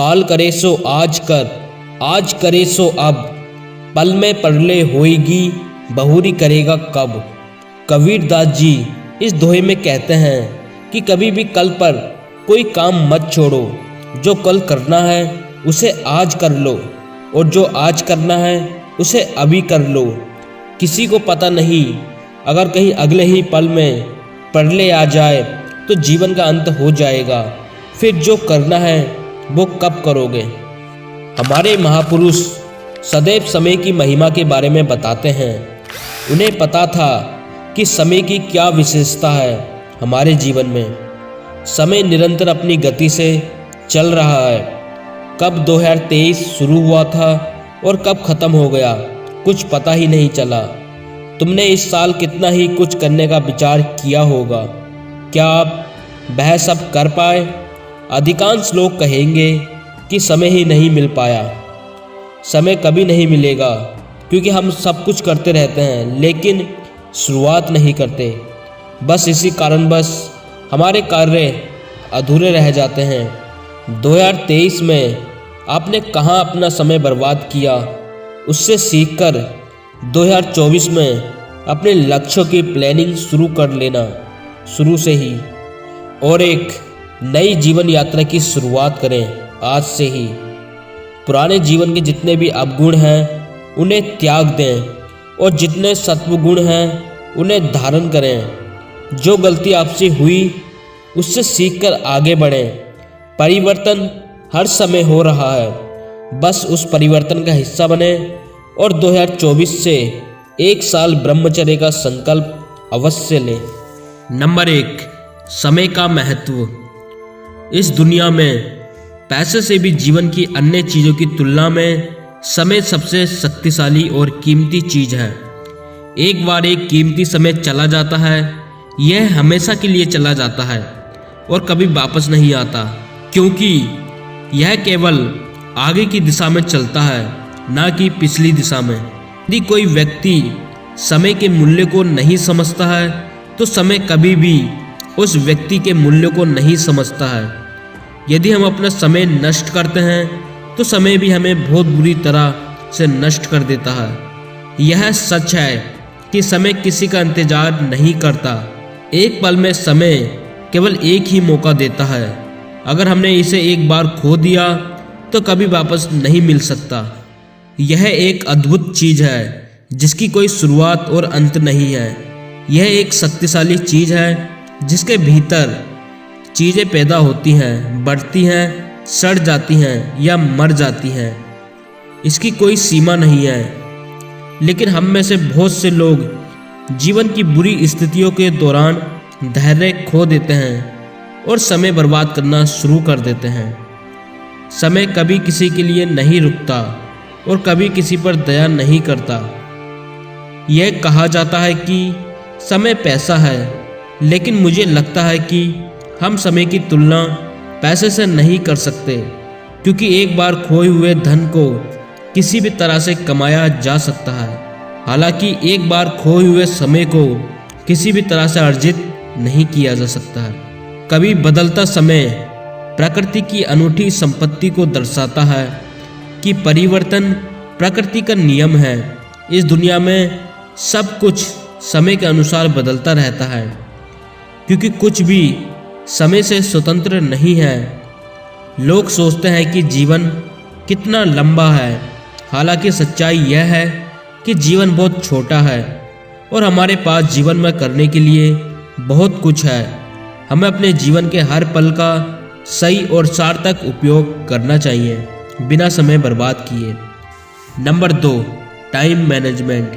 काल करे सो आज कर, आज करे सो अब, पल में परले होएगी, बहुरी करेगा कब। कबीरदास जी इस दोहे में कहते हैं कि कभी भी कल पर कोई काम मत छोड़ो। जो कल करना है उसे आज कर लो, और जो आज करना है उसे अभी कर लो। किसी को पता नहीं, अगर कहीं अगले ही पल में प्रलय आ जाए तो जीवन का अंत हो जाएगा। फिर जो करना है वो कब करोगे। हमारे महापुरुष सदैव समय की महिमा के बारे में बताते हैं। उन्हें पता था कि समय की क्या विशेषता है हमारे जीवन में। समय निरंतर अपनी गति से चल रहा है। कब 2023 शुरू हुआ था और कब ख़त्म हो गया कुछ पता ही नहीं चला। तुमने इस साल कितना ही कुछ करने का विचार किया होगा, क्या आप वह सब कर पाए। अधिकांश लोग कहेंगे कि समय ही नहीं मिल पाया। समय कभी नहीं मिलेगा, क्योंकि हम सब कुछ करते रहते हैं लेकिन शुरुआत नहीं करते। बस इसी कारणवश हमारे कार्य अधूरे रह जाते हैं। 2023 में आपने कहाँ अपना समय बर्बाद किया, उससे सीखकर 2024 में अपने लक्ष्यों की प्लानिंग शुरू कर लेना शुरू से ही, और एक नई जीवन यात्रा की शुरुआत करें आज से ही। पुराने जीवन के जितने भी अवगुण हैं उन्हें त्याग दें, और जितने सत्वगुण हैं उन्हें धारण करें। जो गलती आपसे हुई उससे सीखकर आगे बढ़ें। परिवर्तन हर समय हो रहा है, बस उस परिवर्तन का हिस्सा बने और 2024 से एक साल ब्रह्मचर्य का संकल्प अवश्य लें। नंबर 1, समय का महत्व। इस दुनिया में पैसे से भी जीवन की अन्य चीज़ों की तुलना में समय सबसे शक्तिशाली और कीमती चीज़ है। एक बार एक कीमती समय चला जाता है, यह हमेशा के लिए चला जाता है और कभी वापस नहीं आता, क्योंकि यह केवल आगे की दिशा में चलता है, ना कि पिछली दिशा में। यदि कोई व्यक्ति समय के मूल्य को नहीं समझता है तो समय कभी भी उस व्यक्ति के मूल्य को नहीं समझता है। यदि हम अपना समय नष्ट करते हैं तो समय भी हमें बहुत बुरी तरह से नष्ट कर देता है। यह सच है कि समय किसी का इंतजार नहीं करता। एक पल में समय केवल एक ही मौका देता है। अगर हमने इसे एक बार खो दिया तो कभी वापस नहीं मिल सकता। यह एक अद्भुत चीज़ है जिसकी कोई शुरुआत और अंत नहीं है। यह एक शक्तिशाली चीज़ है जिसके भीतर चीज़ें पैदा होती हैं, बढ़ती हैं, सड़ जाती हैं या मर जाती हैं। इसकी कोई सीमा नहीं है। लेकिन हम में से बहुत से लोग जीवन की बुरी स्थितियों के दौरान धैर्य खो देते हैं और समय बर्बाद करना शुरू कर देते हैं। समय कभी किसी के लिए नहीं रुकता और कभी किसी पर दया नहीं करता। यह कहा जाता है कि समय पैसा है, लेकिन मुझे लगता है कि हम समय की तुलना पैसे से नहीं कर सकते, क्योंकि एक बार खोए हुए धन को किसी भी तरह से कमाया जा सकता है। हालांकि एक बार खोए हुए समय को किसी भी तरह से अर्जित नहीं किया जा सकता है। कभी बदलता समय प्रकृति की अनूठी संपत्ति को दर्शाता है कि परिवर्तन प्रकृति का नियम है। इस दुनिया में सब कुछ समय के अनुसार बदलता रहता है, क्योंकि कुछ भी समय से स्वतंत्र नहीं है। लोग सोचते हैं कि जीवन कितना लंबा है, हालांकि सच्चाई यह है कि जीवन बहुत छोटा है और हमारे पास जीवन में करने के लिए बहुत कुछ है। हमें अपने जीवन के हर पल का सही और सार्थक उपयोग करना चाहिए, बिना समय बर्बाद किए। Number 2, time management.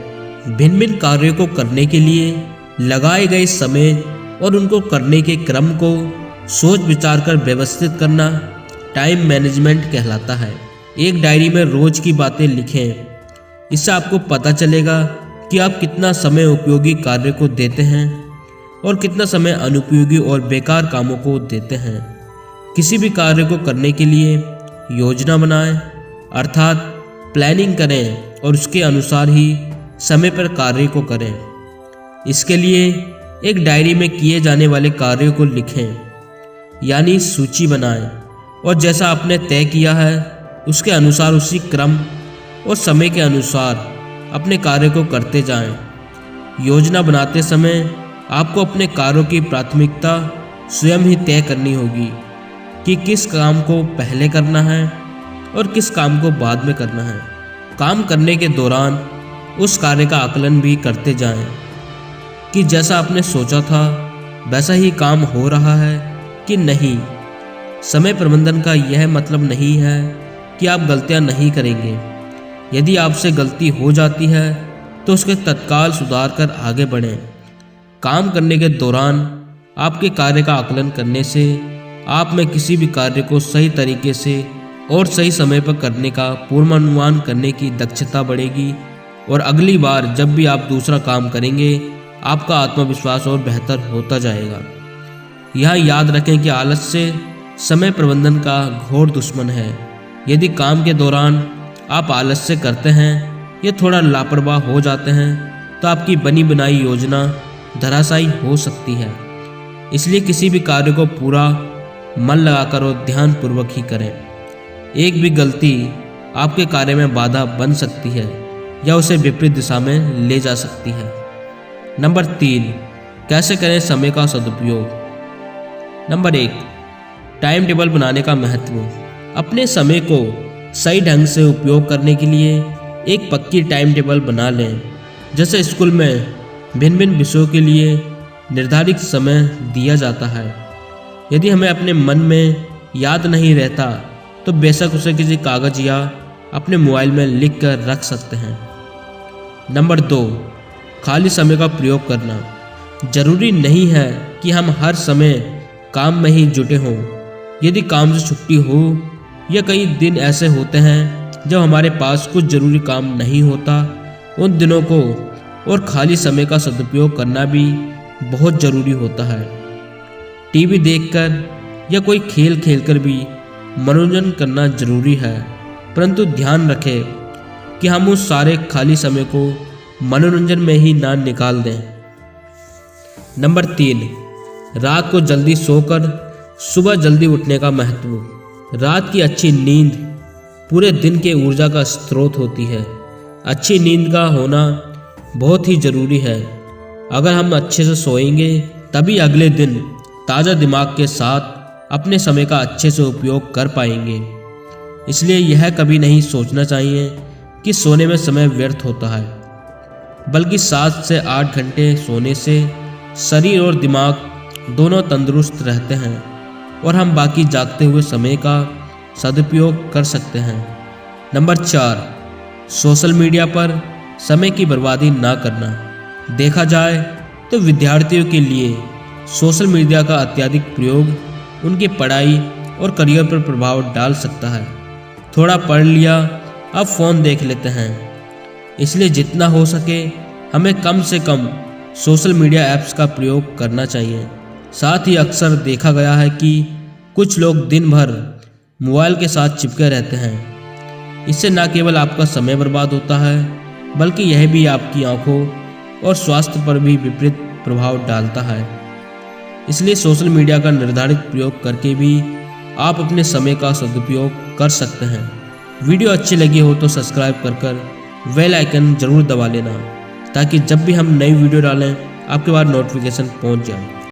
भिन्न भिन्न कार्यों को करने के लिए लगाए गए समय और उनको करने के क्रम को सोच विचार कर व्यवस्थित करना टाइम मैनेजमेंट कहलाता है। एक डायरी में रोज की बातें लिखें। इससे आपको पता चलेगा कि आप कितना समय उपयोगी कार्य को देते हैं और कितना समय अनुपयोगी और बेकार कामों को देते हैं। किसी भी कार्य को करने के लिए योजना बनाएं, अर्थात प्लानिंग करें और उसके अनुसार ही समय पर कार्य को करें। इसके लिए एक डायरी में किए जाने वाले कार्यों को लिखें, यानी सूची बनाएं और जैसा आपने तय किया है उसके अनुसार उसी क्रम और समय के अनुसार अपने कार्य को करते जाएं। योजना बनाते समय आपको अपने कार्यों की प्राथमिकता स्वयं ही तय करनी होगी कि किस काम को पहले करना है और किस काम को बाद में करना है। काम करने के दौरान उस कार्य का आकलन भी करते जाएं कि जैसा आपने सोचा था वैसा ही काम हो रहा है कि नहीं। समय प्रबंधन का यह मतलब नहीं है कि आप गलतियां नहीं करेंगे। यदि आपसे गलती हो जाती है तो उसके तत्काल सुधार कर आगे बढ़ें। काम करने के दौरान आपके कार्य का आकलन करने से आप में किसी भी कार्य को सही तरीके से और सही समय पर करने का पूर्वानुमान करने की दक्षता बढ़ेगी और अगली बार जब भी आप दूसरा काम करेंगे आपका आत्मविश्वास और बेहतर होता जाएगा। यह याद रखें कि आलस्य समय प्रबंधन का घोर दुश्मन है। यदि काम के दौरान आप आलस्य करते हैं या थोड़ा लापरवाह हो जाते हैं तो आपकी बनी बनाई योजना धराशायी हो सकती है। इसलिए किसी भी कार्य को पूरा मन लगाकर और ध्यानपूर्वक ही करें। एक भी गलती आपके कार्य में बाधा बन सकती है या उसे विपरीत दिशा में ले जा सकती है। नंबर 3, कैसे करें समय का सदुपयोग। नंबर 1, टाइम टेबल बनाने का महत्व। अपने समय को सही ढंग से उपयोग करने के लिए एक पक्की टाइम टेबल बना लें। जैसे स्कूल में भिन्न भिन्न विषयों के लिए निर्धारित समय दिया जाता है। यदि हमें अपने मन में याद नहीं रहता तो बेशक उसे किसी कागज या अपने मोबाइल में लिख कर रख सकते हैं। नंबर 2, खाली समय का प्रयोग करना। जरूरी नहीं है कि हम हर समय काम में ही जुटे हों। यदि काम से छुट्टी हो या कई दिन ऐसे होते हैं जब हमारे पास कुछ जरूरी काम नहीं होता, उन दिनों को और खाली समय का सदुपयोग करना भी बहुत ज़रूरी होता है। टीवी देखकर या कोई खेल खेलकर भी मनोरंजन करना जरूरी है, परंतु ध्यान रखें कि हम उस सारे खाली समय को मनोरंजन में ही ना निकाल दें। नंबर 3, रात को जल्दी सोकर सुबह जल्दी उठने का महत्व। रात की अच्छी नींद पूरे दिन के ऊर्जा का स्रोत होती है। अच्छी नींद का होना बहुत ही ज़रूरी है। अगर हम अच्छे से सोएंगे तभी अगले दिन ताज़ा दिमाग के साथ अपने समय का अच्छे से उपयोग कर पाएंगे। इसलिए यह कभी नहीं सोचना चाहिए कि सोने में समय व्यर्थ होता है, बल्कि 7 से 8 घंटे सोने से शरीर और दिमाग दोनों तंदुरुस्त रहते हैं और हम बाकी जागते हुए समय का सदुपयोग कर सकते हैं। नंबर 4, सोशल मीडिया पर समय की बर्बादी ना करना। देखा जाए तो विद्यार्थियों के लिए सोशल मीडिया का अत्यधिक प्रयोग उनकी पढ़ाई और करियर पर प्रभाव डाल सकता है। थोड़ा पढ़ लिया, अब फ़ोन देख लेते हैं। इसलिए जितना हो सके हमें कम से कम सोशल मीडिया ऐप्स का प्रयोग करना चाहिए। साथ ही अक्सर देखा गया है कि कुछ लोग दिन भर मोबाइल के साथ चिपके रहते हैं। इससे न केवल आपका समय बर्बाद होता है, बल्कि यह भी आपकी आंखों और स्वास्थ्य पर भी विपरीत प्रभाव डालता है। इसलिए सोशल मीडिया का निर्धारित प्रयोग करके भी आप अपने समय का सदुपयोग कर सकते हैं। वीडियो अच्छी लगी हो तो सब्सक्राइब कर बेल आइकन जरूर दबा लेना, ताकि जब भी हम नई वीडियो डालें आपके पास नोटिफिकेशन पहुंच जाए।